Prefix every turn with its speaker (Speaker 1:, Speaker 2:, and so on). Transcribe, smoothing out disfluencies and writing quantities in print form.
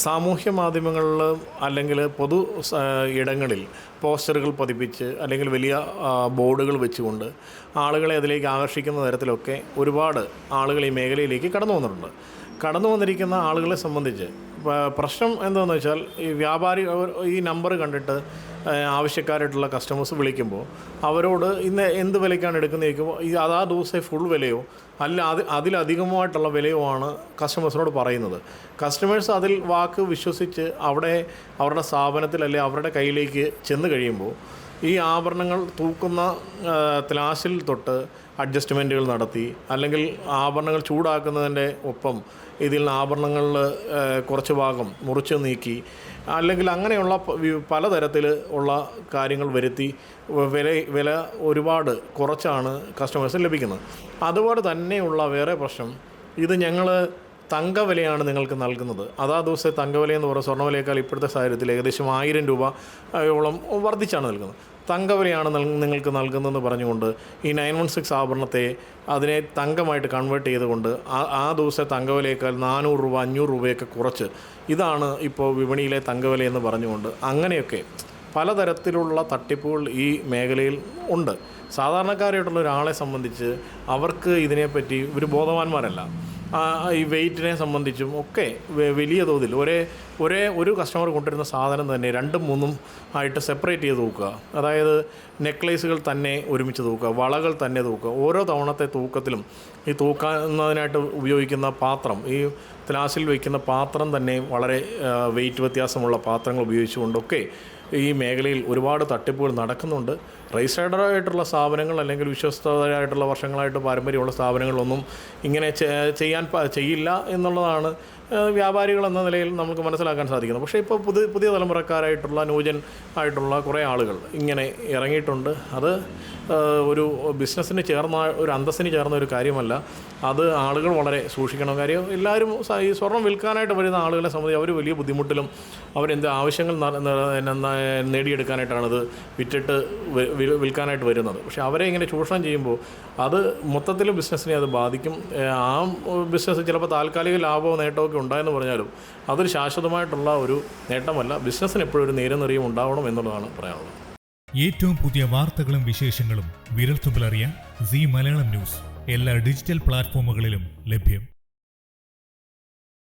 Speaker 1: സാമൂഹ്യ മാധ്യമങ്ങളിൽ അല്ലെങ്കിൽ പൊതു ഇടങ്ങളിൽ പോസ്റ്ററുകൾ പതിപ്പിച്ച് അല്ലെങ്കിൽ വലിയ ബോർഡുകൾ വെച്ചുകൊണ്ട് ആളുകളെ അതിലേക്ക് ആകർഷിക്കുന്ന തരത്തിലൊക്കെ ഒരുപാട് ആളുകൾ ഈ മേഖലയിലേക്ക് കടന്നു വന്നിരിക്കുന്ന ആളുകളെ സംബന്ധിച്ച് പ്രശ്നം എന്താണെന്ന് വെച്ചാൽ ഈ വ്യാപാരി ഈ നമ്പർ കണ്ടിട്ട് ആവശ്യക്കാരായിട്ടുള്ള കസ്റ്റമേഴ്സ് വിളിക്കുമ്പോൾ അവരോട് ഇന്ന് എന്ത് വിലയ്ക്കാണ് എടുക്കുന്നത് ചോദിക്കുമ്പോൾ അതാ ദിവസത്തെ ഫുൾ വിലയോ അല്ല അതിലധികമായിട്ടുള്ള വിലയോ ആണ് കസ്റ്റമേഴ്സിനോട് പറയുന്നത്. കസ്റ്റമേഴ്സ് അതിൽ വാക്ക് വിശ്വസിച്ച് അവരുടെ സ്ഥാപനത്തിൽ അല്ലെങ്കിൽ അവരുടെ കയ്യിലേക്ക് ചെന്ന് കഴിയുമ്പോൾ ഈ ആഭരണങ്ങൾ തൂക്കുന്ന ത്ലാസിൽ തൊട്ട് അഡ്ജസ്റ്റ്മെൻറ്റുകൾ നടത്തി അല്ലെങ്കിൽ ആഭരണങ്ങൾ ചൂടാക്കുന്നതിൻ്റെ ഒപ്പം ഇതിൽ നിന്ന് ആഭരണങ്ങളിൽ കുറച്ച് ഭാഗം മുറിച്ച് നീക്കി അല്ലെങ്കിൽ അങ്ങനെയുള്ള പലതരത്തിൽ ഉള്ള കാര്യങ്ങൾ വരുത്തി വില ഒരുപാട് കുറച്ചാണ് കസ്റ്റമേഴ്സിന് ലഭിക്കുന്നത്. അതുപോലെ തന്നെയുള്ള വേറെ പ്രശ്നം, ഇത് ഞങ്ങൾ തങ്കവിലയാണ് നിങ്ങൾക്ക് നൽകുന്നത്. അതാ ദിവസത്തെ തങ്കവിലയെന്ന് പറയുന്ന സ്വർണ്ണവിലയേക്കാൾ ഇപ്പോഴത്തെ സാഹചര്യത്തിൽ ഏകദേശം 1000 രൂപയോളം വർദ്ധിച്ചാണ് നൽകുന്നത്. തങ്കവിലയാണ് നിങ്ങൾക്ക് നൽകുന്നതെന്ന് പറഞ്ഞുകൊണ്ട് ഈ 916 ആഭരണത്തെ അതിനെ തങ്കമായിട്ട് കൺവേർട്ട് ചെയ്തുകൊണ്ട് ആ ദിവസത്തെ തങ്കവിലയേക്കാൾ 400 രൂപ 500 രൂപയൊക്കെ കുറച്ച് ഇതാണ് ഇപ്പോൾ വിപണിയിലെ തങ്കവിലയെന്ന് പറഞ്ഞുകൊണ്ട് അങ്ങനെയൊക്കെ പലതരത്തിലുള്ള തട്ടിപ്പുകൾ ഈ മേഖലയിൽ ഉണ്ട്. സാധാരണക്കാരായിട്ടുള്ള ഒരാളെ സംബന്ധിച്ച് അവർക്ക് ഇതിനെപ്പറ്റി ഒരു ബോധവാന്മാരല്ല. ഈ വെയ്റ്റിനെ സംബന്ധിച്ചും ഒക്കെ വലിയ തോതിൽ ഒരു കസ്റ്റമർ കൊണ്ടുവരുന്ന സാധനം തന്നെ 2-3 ആയിട്ട് സെപ്പറേറ്റ് ചെയ്ത് തൂക്കുക. അതായത് നെക്ലേസുകൾ തന്നെ ഒരുമിച്ച് തൂക്കുക, വളകൾ തന്നെ തൂക്കുക. ഓരോ തവണത്തെ തൂക്കത്തിലും ഈ തൂക്കുന്നതിനായിട്ട് ഉപയോഗിക്കുന്ന പാത്രം, ഈ ത്ലാസിൽ വയ്ക്കുന്ന പാത്രം തന്നെ വളരെ വെയ്റ്റ് വ്യത്യാസമുള്ള പാത്രങ്ങൾ ഉപയോഗിച്ചുകൊണ്ടൊക്കെ ഈ മേഖലയിൽ ഒരുപാട് തട്ടിപ്പുകൾ നടക്കുന്നുണ്ട്. രജിസ്റ്റേർഡായിട്ടുള്ള സ്ഥാപനങ്ങൾ അല്ലെങ്കിൽ വിശ്വസ്തരായിട്ടുള്ള വർഷങ്ങളായിട്ട് പാരമ്പര്യമുള്ള സ്ഥാപനങ്ങളൊന്നും ഇങ്ങനെ ചെയ്യില്ല എന്നുള്ളതാണ് വ്യാപാരികൾ എന്ന നിലയിൽ നമുക്ക് മനസ്സിലാക്കാൻ സാധിക്കുന്നത്. പക്ഷേ ഇപ്പോൾ പുതിയ തലമുറക്കാരായിട്ടുള്ള ന്യൂജൻ ആയിട്ടുള്ള കുറേ ആളുകൾ ഇങ്ങനെ ഇറങ്ങിയിട്ടുണ്ട്. അത് ഒരു ബിസിനസ്സിന് ചേർന്ന ഒരു അന്തസ്സിന് ചേർന്ന ഒരു കാര്യമല്ല. അത് ആളുകൾ വളരെ സൂക്ഷിക്കണം. കാര്യം എല്ലാവരും ഈ സ്വർണം വിൽക്കാനായിട്ട് വരുന്ന ആളുകളെ സംബന്ധിച്ച് അവർ വലിയ ബുദ്ധിമുട്ടിലും അവരെന്ത് ആവശ്യങ്ങൾ നേടിയെടുക്കാനായിട്ടാണ് ഇത് വിറ്റിട്ട് വിൽക്കാനായിട്ട് വരുന്നത്. പക്ഷേ അവരെ ഇങ്ങനെ ചൂഷണം ചെയ്യുമ്പോൾ അത് മൊത്തത്തിൽ ബിസിനസ്സിനെ അത് ബാധിക്കും. ആ ബിസിനസ് ചിലപ്പോൾ താൽക്കാലിക ലാഭമോ നേട്ടമൊക്കെ ഉണ്ടായെന്ന് പറഞ്ഞാലും അതൊരു ശാശ്വതമായിട്ടുള്ള ഒരു നേട്ടമല്ല. ബിസിനസ്സിന് എപ്പോഴും ഒരു നേരും നിറയും ഉണ്ടാവണം എന്നുള്ളതാണ് പറയാനുള്ളത്.
Speaker 2: ഏറ്റവും പുതിയ വാർത്തകളും വിശേഷങ്ങളും വിരൽത്തുമ്പിലറിയാൻ സീ മലയാളം ന്യൂസ് എല്ലാ ഡിജിറ്റൽ പ്ലാറ്റ്ഫോമുകളിലും ലഭ്യം.